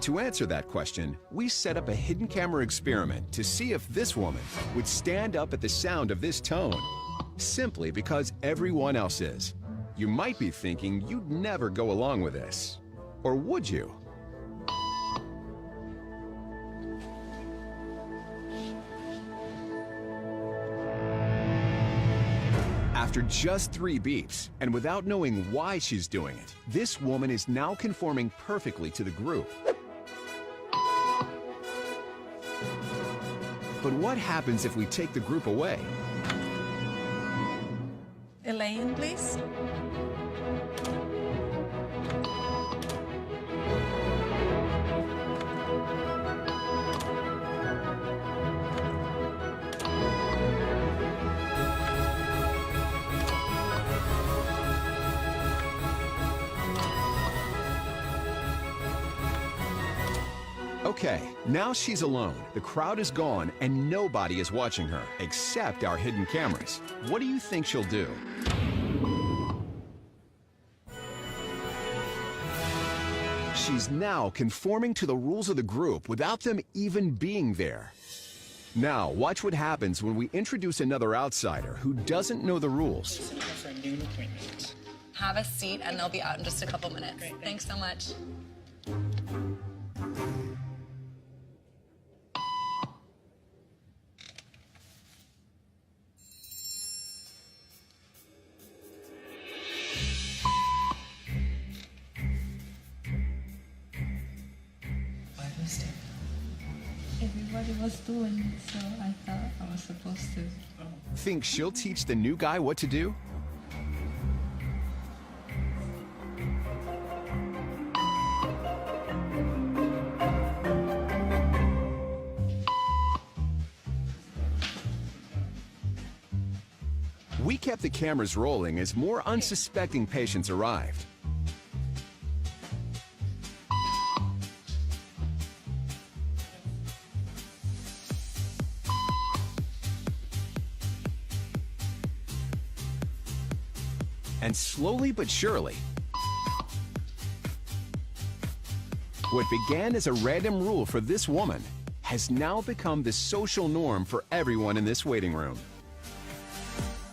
To answer that question, we set up a hidden camera experiment to see if this woman would stand up at the sound of this tone, simply because everyone else is. You might be thinking you'd never go along with this. Or would you? After just 3 beeps, and without knowing why she's doing it, this woman is now conforming perfectly to the group. But what happens if we take the group away? Elaine, please. Okay, now she's alone. The crowd is gone and nobody is watching her, except our hidden cameras. What do you think she'll do? She's now conforming to the rules of the group without them even being there. Now, watch what happens when we introduce another outsider who doesn't know the rules. Have a seat and they'll be out in just a couple minutes. Great, thanks so much. Everybody was doing it, so I thought I was supposed to. Think she'll teach the new guy what to do? We kept the cameras rolling as more unsuspecting patients arrived. And slowly but surely, what began as a random rule for this woman has now become the social norm for everyone in this waiting room.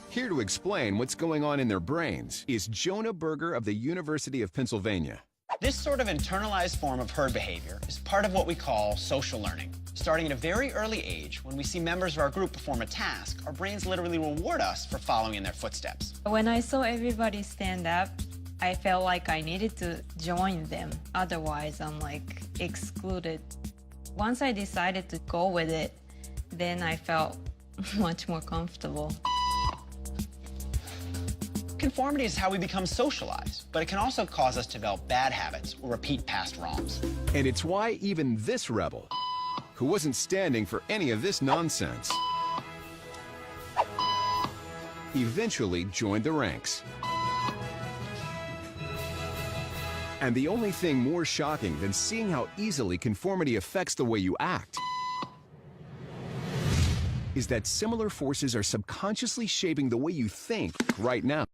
Here to explain what's going on in their brains is Jonah Berger of the University of Pennsylvania. This sort of internalized form of herd behavior is part of what we call social learning. Starting at a very early age, when we see members of our group perform a task, our brains literally reward us for following in their footsteps. When I saw everybody stand up, I felt like I needed to join them. Otherwise, I'm like excluded. Once I decided to go with it, then I felt much more comfortable. Conformity is how we become socialized, but it can also cause us to develop bad habits or repeat past wrongs. And it's why even this rebel, who wasn't standing for any of this nonsense, eventually joined the ranks. And the only thing more shocking than seeing how easily conformity affects the way you act is that similar forces are subconsciously shaping the way you think right now.